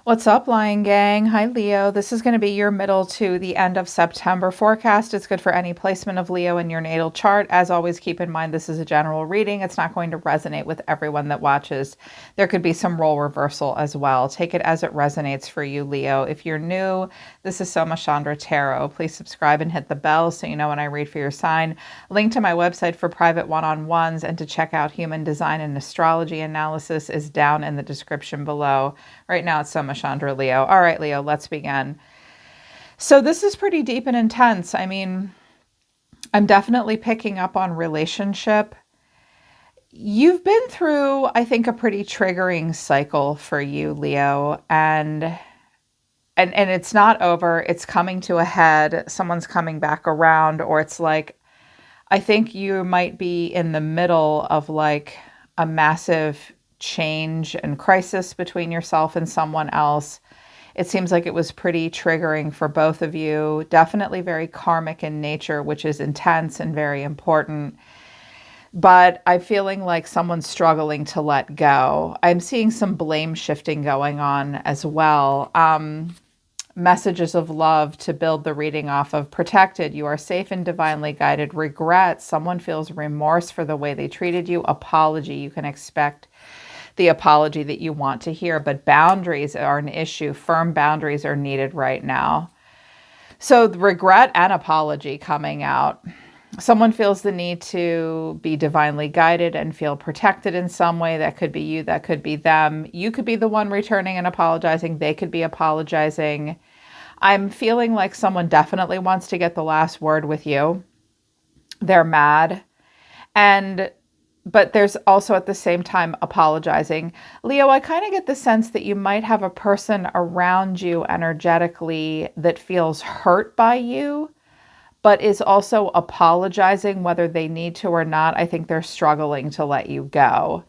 What's up, Lion Gang? Hi, Leo. This is going to be your middle to the end of September forecast. It's good for any placement of Leo in your natal chart. As always, keep in mind this is a general reading. It's not going to resonate with everyone that watches. There could be some role reversal as well. Take it as it resonates for you, Leo. If you're new, this is Soma Chandra Tarot. Please subscribe and hit the bell so you know when I read for your sign. Link to my website for private one-on-ones and to check out human design and astrology analysis is down in the description below. Right now it's Soma Chandra Leo. All right, Leo, let's begin. So this is pretty deep and intense. I mean, I'm definitely picking up on relationship. You've been through, I think, a pretty triggering cycle for you, Leo, and it's not over. It's coming to a head. Someone's coming back around, or it's like, I think you might be in the middle of like a massive change and crisis between yourself and someone else. It seems like it was pretty triggering for both of you. Definitely very karmic in nature, which is intense and very important. But I'm feeling like someone's struggling to let go. I'm seeing some blame shifting going on as well. Messages of love to build the reading off of. Protected, you are safe and divinely guided. Regret, someone feels remorse for the way they treated you. Apology, you can expect the apology that you want to hear, but boundaries are an issue. Firm boundaries are needed right now. So regret and apology coming out. Someone feels the need to be divinely guided and feel protected in some way. That could be you, that could be them. You could be the one returning and apologizing. They could be apologizing. I'm feeling like someone definitely wants to get the last word with you. They're mad. But there's also at the same time apologizing. Leo, I kind of get the sense that you might have a person around you energetically that feels hurt by you, but is also apologizing whether they need to or not. I think they're struggling to let you go.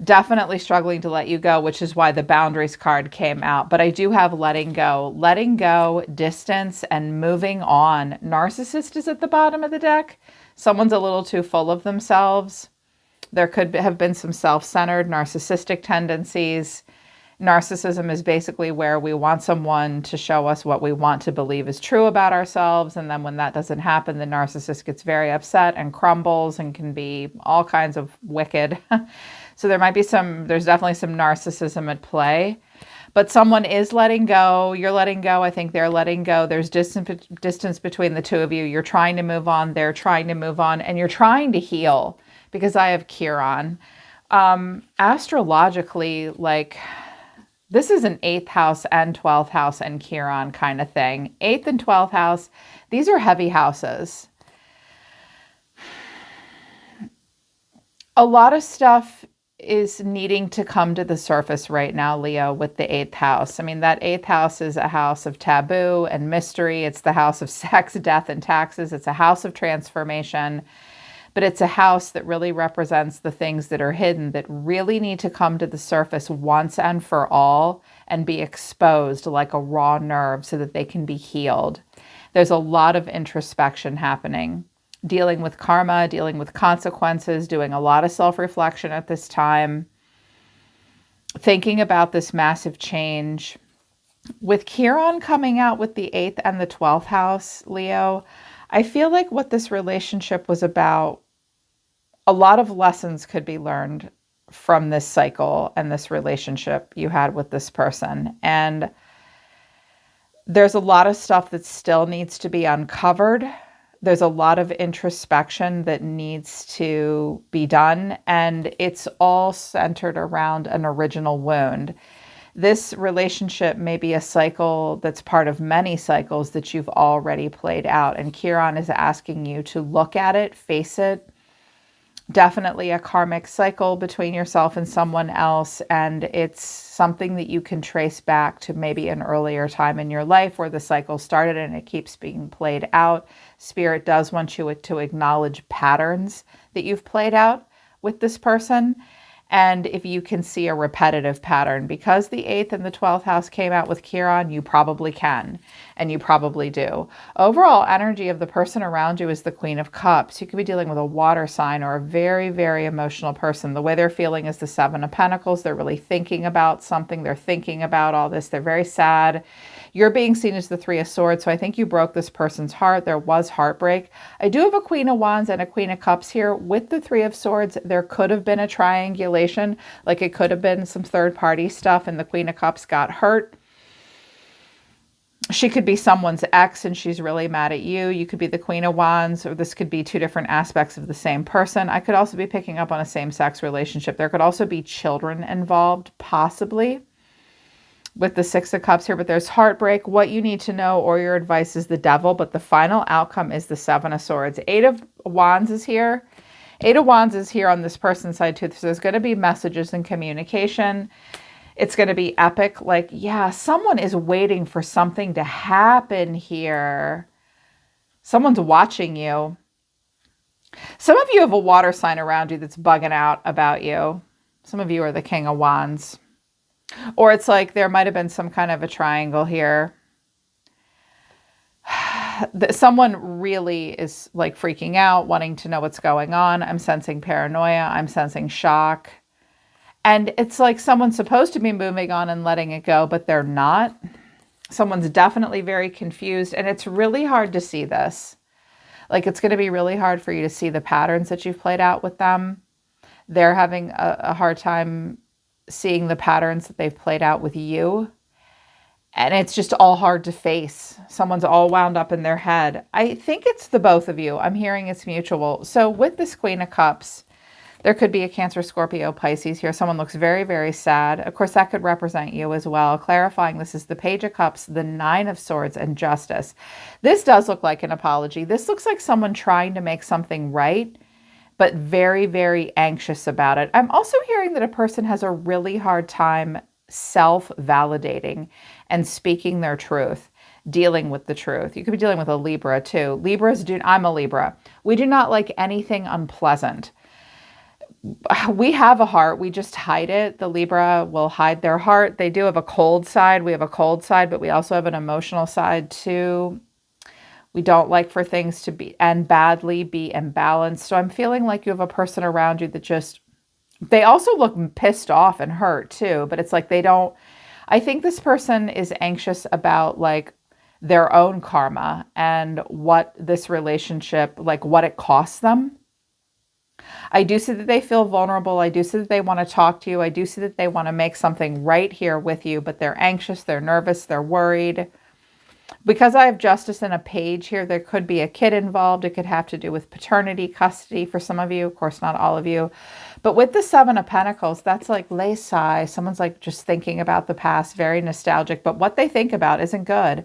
Definitely struggling to let you go, which is why the boundaries card came out. But I do have letting go, distance, and moving on. Narcissist is at the bottom of the deck. Someone's a little too full of themselves. There could have been some self-centered narcissistic tendencies. Narcissism is basically where we want someone to show us what we want to believe is true about ourselves. And then when that doesn't happen, the narcissist gets very upset and crumbles and can be all kinds of wicked. So there's definitely some narcissism at play. But someone is letting go. You're letting go. I think they're letting go. There's distance between the two of you. You're trying to move on. They're trying to move on. And you're trying to heal. Because I have Chiron. Astrologically, like, this is an 8th house and 12th house and Chiron kind of thing. 8th and 12th house, these are heavy houses. A lot of stuff is needing to come to the surface right now, Leo, with the 8th house. I mean, that 8th house is a house of taboo and mystery. It's the house of sex, death, and taxes. It's a house of transformation. But it's a house that really represents the things that are hidden that really need to come to the surface once and for all and be exposed like a raw nerve so that they can be healed. There's a lot of introspection happening, dealing with karma, dealing with consequences, doing a lot of self-reflection at this time, thinking about this massive change. With Chiron coming out with the 8th and the 12th house, Leo, I feel like what this relationship was about, a lot of lessons could be learned from this cycle and this relationship you had with this person. And there's a lot of stuff that still needs to be uncovered. There's a lot of introspection that needs to be done. And it's all centered around an original wound. This relationship may be a cycle that's part of many cycles that you've already played out. And Chiron is asking you to look at it, face it. Definitely a karmic cycle between yourself and someone else. And it's something that you can trace back to maybe an earlier time in your life where the cycle started and it keeps being played out. Spirit does want you to acknowledge patterns that you've played out with this person. And if you can see a repetitive pattern, because the 8th and the 12th house came out with Chiron, you probably can, and you probably do. Overall energy of the person around you is the Queen of Cups. You could be dealing with a water sign or a very, very emotional person. The way they're feeling is the 7 of Pentacles. They're really thinking about something. They're thinking about all this. They're very sad. You're being seen as the 3 of Swords, so I think you broke this person's heart. There was heartbreak. I do have a Queen of Wands and a Queen of Cups here. With the 3 of Swords, there could have been a triangulation, like it could have been some third-party stuff, and the Queen of Cups got hurt. She could be someone's ex and she's really mad at you. You could be the Queen of Wands, or this could be 2 different aspects of the same person. I could also be picking up on a same-sex relationship. There could also be children involved, possibly, with the 6 of Cups here, but there's heartbreak. What you need to know, or your advice, is the Devil, but the final outcome is the 7 of Swords. 8 of Wands is here. 8 of Wands is here on this person's side too. So there's going to be messages and communication. It's going to be epic. Like, yeah, someone is waiting for something to happen here. Someone's watching you. Some of you have a water sign around you that's bugging out about you. Some of you are the King of Wands. Or it's like there might have been some kind of a triangle here. Someone really is like freaking out, wanting to know what's going on. I'm sensing paranoia. I'm sensing shock. And it's like someone's supposed to be moving on and letting it go, but they're not. Someone's definitely very confused. And it's really hard to see this. Like, it's going to be really hard for you to see the patterns that you've played out with them. They're having a hard time seeing the patterns that they've played out with you. And it's just all hard to face. Someone's all wound up in their head. I think it's the both of you. I'm hearing it's mutual. So with this Queen of Cups, there could be a Cancer, Scorpio, Pisces here. Someone looks very, very sad. Of course, that could represent you as well. Clarifying, this is the Page of Cups, the 9 of Swords, and Justice. This does look like an apology. This looks like someone trying to make something right, but very, very anxious about it. I'm also hearing that a person has a really hard time self-validating and speaking their truth, dealing with the truth. You could be dealing with a Libra too. Libras do, I'm a Libra. We do not like anything unpleasant. We have a heart, we just hide it. The Libra will hide their heart. They do have a cold side. We have a cold side, but we also have an emotional side too. We don't like for things to be end badly, be imbalanced. So I'm feeling like you have a person around you that just, they also look pissed off and hurt too, but it's like they don't, I think this person is anxious about like their own karma and what this relationship, like what it costs them. I do see that they feel vulnerable. I do see that they want to talk to you. I do see that they want to make something right here with you, but they're anxious, they're nervous, they're worried. Because I have Justice and a Page here, there could be a kid involved. It could have to do with paternity, custody for some of you. Of course, not all of you. But with the 7 of Pentacles, that's like laissez. Someone's like just thinking about the past, very nostalgic. But what they think about isn't good.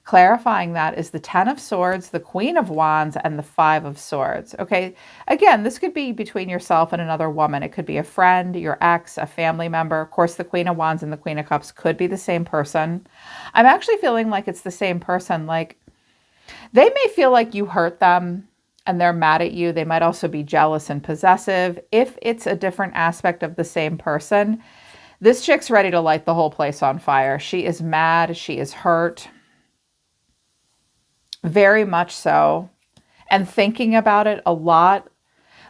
Clarifying that is the 10 of Swords, the Queen of Wands, and the 5 of Swords. Okay, again, this could be between yourself and another woman. It could be a friend, your ex, a family member. Of course, the Queen of Wands and the Queen of Cups could be the same person. I'm actually feeling like it's the same person. Like, they may feel like you hurt them and they're mad at you. They might also be jealous and possessive. If it's a different aspect of the same person, this chick's ready to light the whole place on fire. She is mad. She is hurt. Very much so. And thinking about it a lot.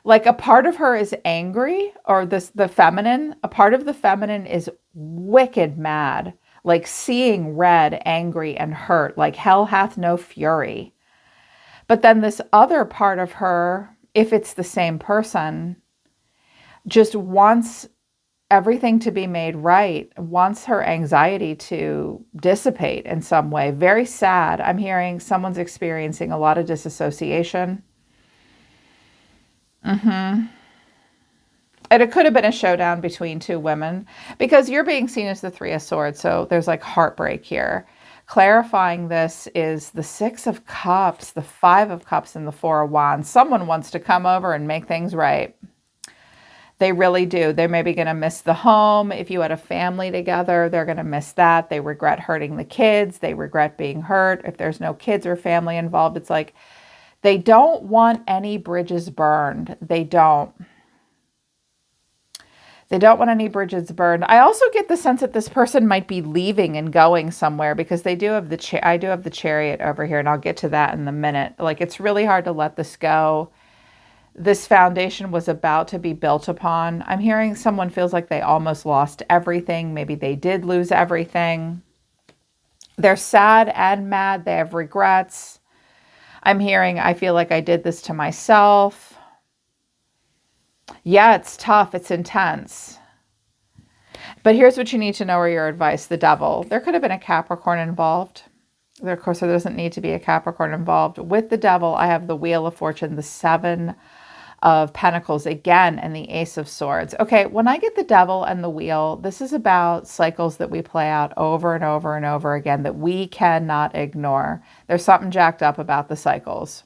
Like, a part of her is angry, or the feminine. A part of the feminine is wicked mad. Like seeing red, angry, and hurt. Like hell hath no fury. But then this other part of her, if it's the same person, just wants everything to be made right, wants her anxiety to dissipate in some way. Very sad. I'm hearing someone's experiencing a lot of disassociation. And it could have been a showdown between 2 women, because you're being seen as the 3 of Swords. So there's like heartbreak here. Clarifying this is the 6 of Cups, the 5 of Cups, and the 4 of Wands. Someone wants to come over and make things right. They really do. They're maybe going to miss the home. If you had a family together, they're going to miss that. They regret hurting the kids. They regret being hurt. If there's no kids or family involved, it's like they don't want any bridges burned. They don't. They don't want any bridges burned. I also get the sense that this person might be leaving and going somewhere because they do have I do have the Chariot over here, and I'll get to that in a minute. Like, it's really hard to let this go. This foundation was about to be built upon. I'm hearing someone feels like they almost lost everything. Maybe they did lose everything. They're sad and mad. They have regrets. I'm hearing, I feel like I did this to myself. Yeah, it's tough. It's intense. But here's what you need to know, or your advice. The Devil. There could have been a Capricorn involved. Of course, there doesn't need to be a Capricorn involved. With the Devil, I have the Wheel of Fortune, the Seven of Pentacles again, and the Ace of Swords. Okay, when I get the Devil and the Wheel, this is about cycles that we play out over and over and over again that we cannot ignore. There's something jacked up about the cycles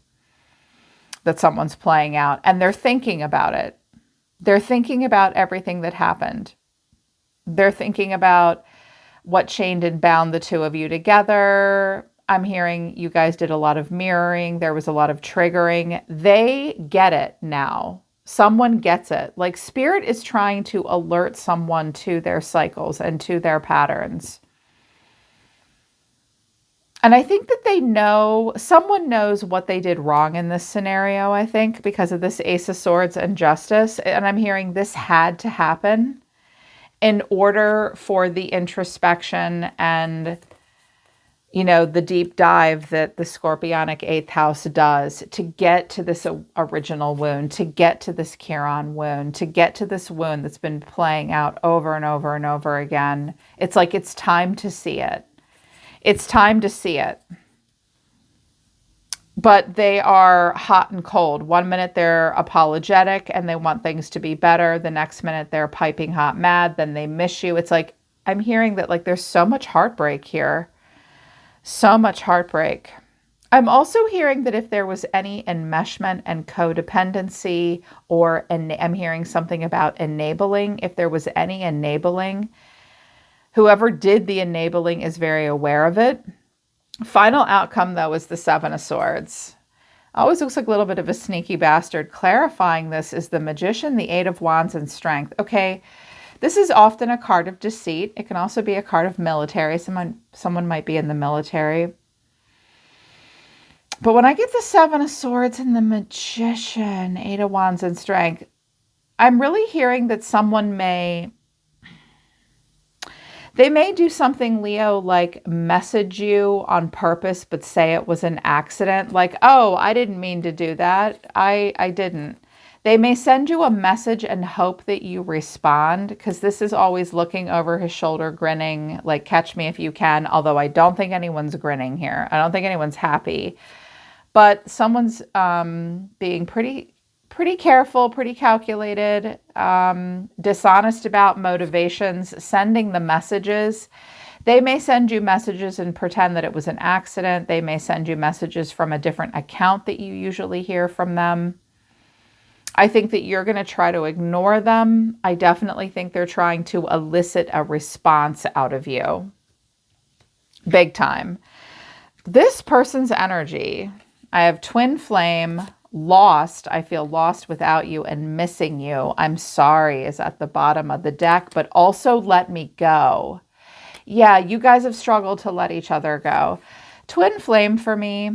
that someone's playing out, and they're thinking about it. They're thinking about everything that happened. They're thinking about what chained and bound the two of you together. I'm hearing you guys did a lot of mirroring. There was a lot of triggering. They get it now. Someone gets it. Like, Spirit is trying to alert someone to their cycles and to their patterns. And I think that they know, someone knows what they did wrong in this scenario, I think, because of this Ace of Swords and Justice. And I'm hearing this had to happen in order for the introspection and, you know, the deep dive that the Scorpionic 8th house does to get to this original wound, to get to this Chiron wound, to get to this wound that's been playing out over and over and over again. It's like it's time to see it. It's time to see it. But they are hot and cold. One minute they're apologetic and they want things to be better. The next minute they're piping hot mad. Then they miss you. It's like, I'm hearing that, like, there's so much heartbreak here. So much heartbreak. I'm also hearing that if there was any enmeshment and codependency, or I'm hearing something about enabling, if there was any enabling, whoever did the enabling is very aware of it. Final outcome, though, is the Seven of Swords. Always looks like a little bit of a sneaky bastard. Clarifying this is the Magician, the Eight of Wands, and Strength. Okay, this is often a card of deceit. It can also be a card of military. Someone might be in the military. But when I get the Seven of Swords and the Magician, Eight of Wands, and Strength, I'm really hearing that someone may do something, Leo, like message you on purpose, but say it was an accident. Like, oh, I didn't mean to do that. I didn't. They may send you a message and hope that you respond, because this is always looking over his shoulder, grinning, like, catch me if you can. Although I don't think anyone's grinning here. I don't think anyone's happy. But someone's being pretty careful, pretty calculated, dishonest about motivations, sending the messages. They may send you messages and pretend that it was an accident. They may send you messages from a different account that you usually hear from them. I think that you're going to try to ignore them. I definitely think they're trying to elicit a response out of you. Big time. This person's energy, I have Twin Flame, lost. I feel lost without you, and missing you. I'm sorry is at the bottom of the deck, but also let me go. Yeah, you guys have struggled to let each other go. Twin Flame for me,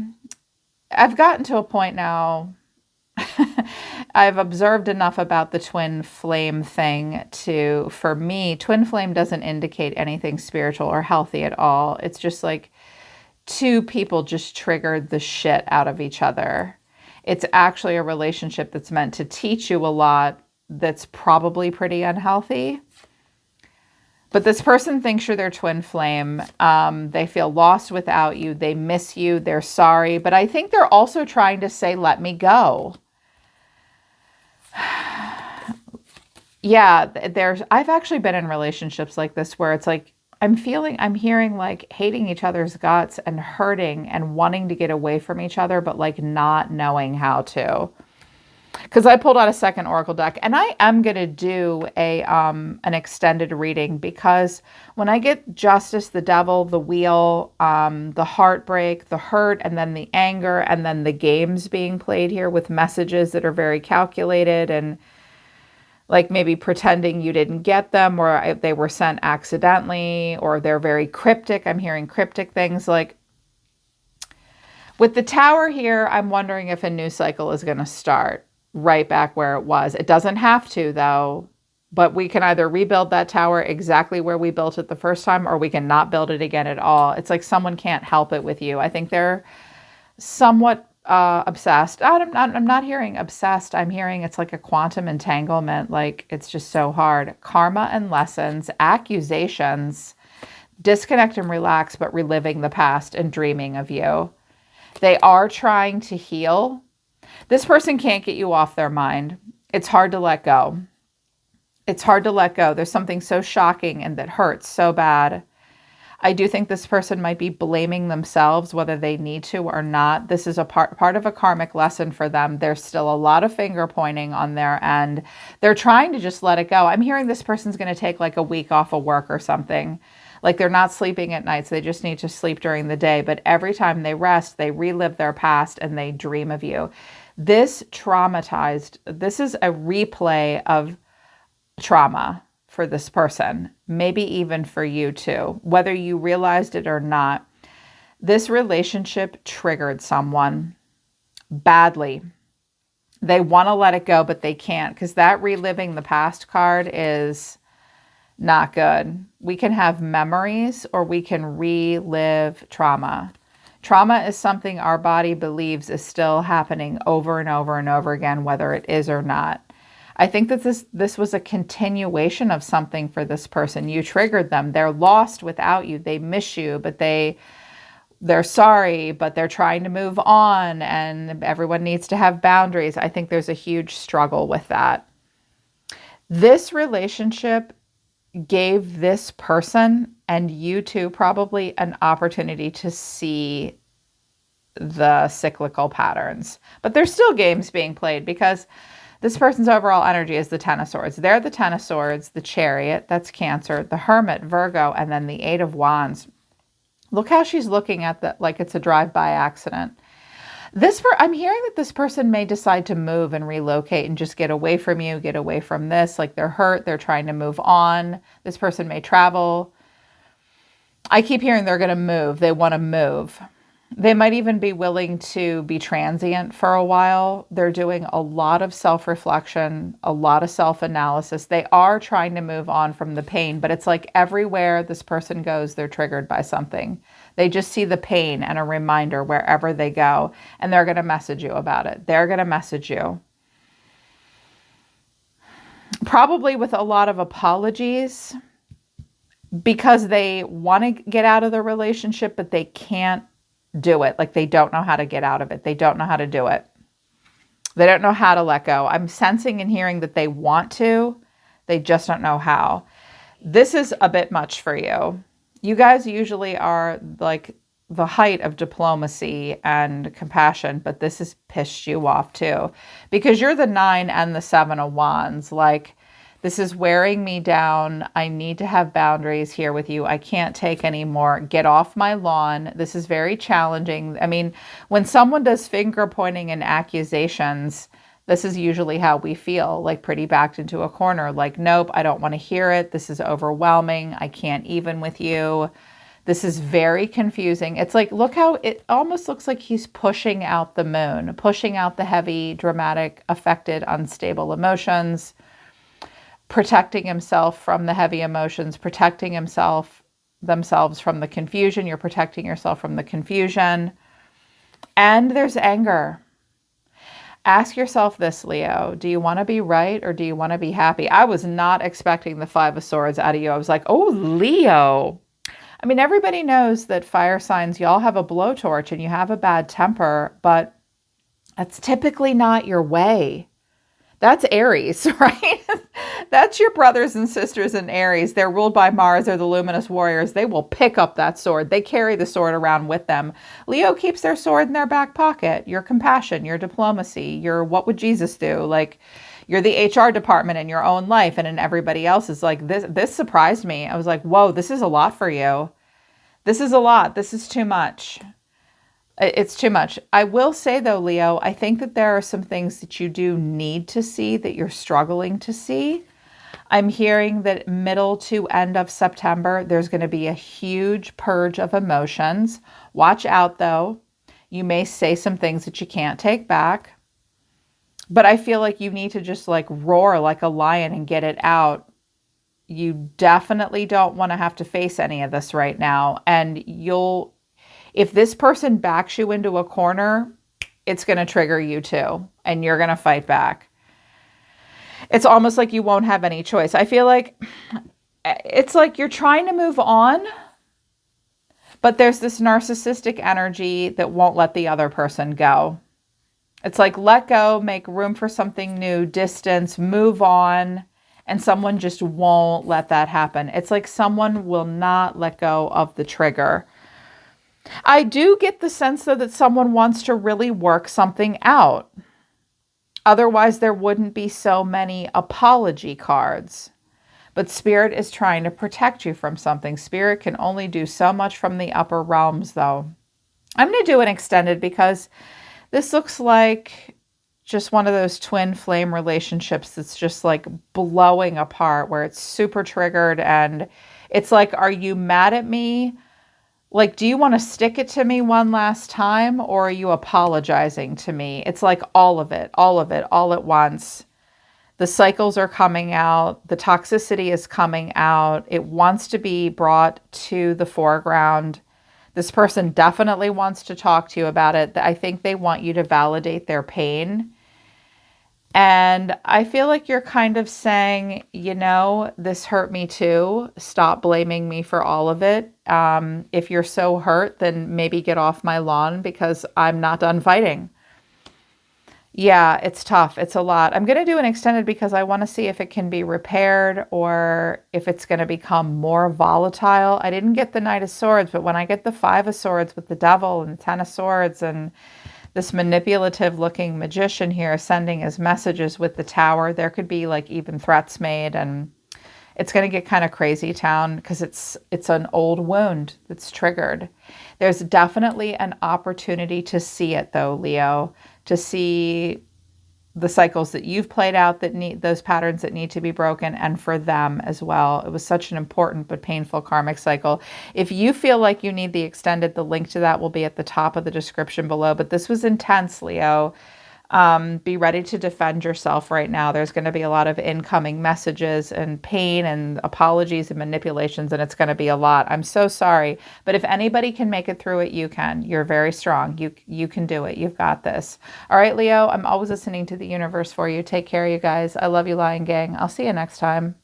I've gotten to a point now, I've observed enough about the Twin Flame thing for me, Twin Flame doesn't indicate anything spiritual or healthy at all. It's just like two people just triggered the shit out of each other. It's actually a relationship that's meant to teach you a lot that's probably pretty unhealthy. But this person thinks you're their twin flame. They feel lost without you. They miss you. They're sorry. But I think they're also trying to say, let me go. Yeah, I've actually been in relationships like this where it's like, I'm hearing like hating each other's guts and hurting and wanting to get away from each other, but like not knowing how to. Because I pulled out a second oracle deck, and I am going to do an extended reading, because when I get Justice, the Devil, the Wheel, the heartbreak, the hurt, and then the anger, and then the games being played here with messages that are very calculated and like maybe pretending you didn't get them, or they were sent accidentally, or they're very cryptic. I'm hearing cryptic things. Like with the Tower here, I'm wondering if a new cycle is going to start right back where it was. It doesn't have to, though, but we can either rebuild that tower exactly where we built it the first time, or we can not build it again at all. It's like someone can't help it with you. I think they're somewhat obsessed. I'm not hearing obsessed. I'm hearing it's like a quantum entanglement. Like it's just so hard. Karma and lessons, accusations, disconnect and relax, but reliving the past and dreaming of you. They are trying to heal. This person can't get you off their mind. It's hard to let go. It's hard to let go. There's something so shocking and that hurts so bad. I do think this person might be blaming themselves, whether they need to or not. This is a part of a karmic lesson for them. There's still a lot of finger pointing on their end. They're trying to just let it go. I'm hearing this person's going to take like a week off of work or something. Like they're not sleeping at night, so they just need to sleep during the day. But every time they rest, they relive their past and they dream of you. This is a replay of trauma for this person, maybe even for you too, whether you realized it or not. This relationship triggered someone badly. They want to let it go, but they can't, because that reliving the past card is not good. We can have memories or we can relive trauma. Trauma is something our body believes is still happening over and over and over again, whether it is or not. I think that this was a continuation of something for this person. You triggered them. They're lost without you. They miss you, but they're sorry, but they're trying to move on, and everyone needs to have boundaries. I think there's a huge struggle with that. This relationship gave this person, and you too, probably an opportunity to see the cyclical patterns. But there's still games being played, because this person's overall energy is the Ten of Swords. They're the Ten of Swords, the Chariot, that's Cancer, the Hermit, Virgo, and then the Eight of Wands. Look how she's looking at that like it's a drive-by accident. I'm hearing that this person may decide to move and relocate and just get away from you, get away from this. Like they're hurt, they're trying to move on. This person may travel. I keep hearing they're going to move. They want to move. They might even be willing to be transient for a while. They're doing a lot of self-reflection, a lot of self-analysis. They are trying to move on from the pain, but it's like everywhere this person goes, they're triggered by something. They just see the pain and a reminder wherever they go, and they're going to message you about it. They're going to message you. Probably with a lot of apologies, because they want to get out of the relationship, but they can't do it. Like they don't know how to get out of it. They don't know how to do it. They don't know how to let go. I'm sensing and hearing that they want to, they just don't know how. This is a bit much for you. You guys usually are like the height of diplomacy and compassion, but this has pissed you off too, because you're the 9 and the 7 of Wands. Like, this is wearing me down. I need to have boundaries here with you. I can't take any more. Get off my lawn. This is very challenging. I mean, when someone does finger pointing and accusations, this is usually how we feel, like pretty backed into a corner. Like, nope, I don't want to hear it. This is overwhelming. I can't even with you. This is very confusing. It's like, look how it almost looks like he's pushing out the moon, pushing out the heavy, dramatic, affected, unstable emotions, protecting himself from the heavy emotions, protecting themselves from the confusion. You're protecting yourself from the confusion. And there's anger. Ask yourself this, Leo. Do you want to be right or do you want to be happy? I was not expecting the 5 of Swords out of you. I was like, oh, Leo. I mean, everybody knows that fire signs, y'all have a blowtorch and you have a bad temper, but that's typically not your way. That's Aries, right? That's your brothers and sisters in Aries. They're ruled by Mars. They're the luminous warriors. They will pick up that sword. They carry the sword around with them. Leo keeps their sword in their back pocket. Your compassion, your diplomacy, your what would Jesus do? Like, you're the HR department in your own life and in everybody else's. Like, this surprised me. I was like, whoa, this is a lot for you. This is a lot. This is too much. It's too much. I will say though, Leo, I think that there are some things that you do need to see that you're struggling to see. I'm hearing that middle to end of September, there's going to be a huge purge of emotions. Watch out though. You may say some things that you can't take back. But I feel like you need to just like roar like a lion and get it out. You definitely don't want to have to face any of this right now. And if this person backs you into a corner, it's going to trigger you too. And you're going to fight back. It's almost like you won't have any choice. I feel like it's like you're trying to move on, but there's this narcissistic energy that won't let the other person go. It's like let go, make room for something new, distance, move on, and someone just won't let that happen. It's like someone will not let go of the trigger. I do get the sense, though, that someone wants to really work something out. Otherwise, there wouldn't be so many apology cards. But Spirit is trying to protect you from something. Spirit can only do so much from the upper realms, though. I'm going to do an extended because this looks like just one of those twin flame relationships that's just like blowing apart, where it's super triggered. And it's like, are you mad at me? Like, do you want to stick it to me one last time, or are you apologizing to me? It's like all of it, all at once. The cycles are coming out. The toxicity is coming out. It wants to be brought to the foreground. This person definitely wants to talk to you about it. I think they want you to validate their pain. And I feel like you're kind of saying, you know, this hurt me too. Stop blaming me for all of it. If you're so hurt, then maybe get off my lawn because I'm not done fighting. Yeah, it's tough. It's a lot. I'm going to do an extended because I want to see if it can be repaired or if it's going to become more volatile. I didn't get the Knight of Swords, but when I get the Five of Swords with the Devil and the Ten of Swords and this manipulative looking magician here sending his messages with the Tower, there could be like even threats made, and it's going to get kind of crazy town because it's an old wound that's triggered. There's definitely an opportunity to see it though, Leo, to see the cycles that you've played out that need those patterns that need to be broken, and for them as well. It was such an important but painful karmic cycle. If you feel like you need the extended, the link to that will be at the top of the description below. But this was intense, Leo. Be ready to defend yourself right now. There's going to be a lot of incoming messages and pain and apologies and manipulations, and it's going to be a lot. I'm so sorry. But if anybody can make it through it, you can. You're very strong. You can do it. You've got this. All right, Leo, I'm always listening to the universe for you. Take care, you guys. I love you, Lion Gang. I'll see you next time.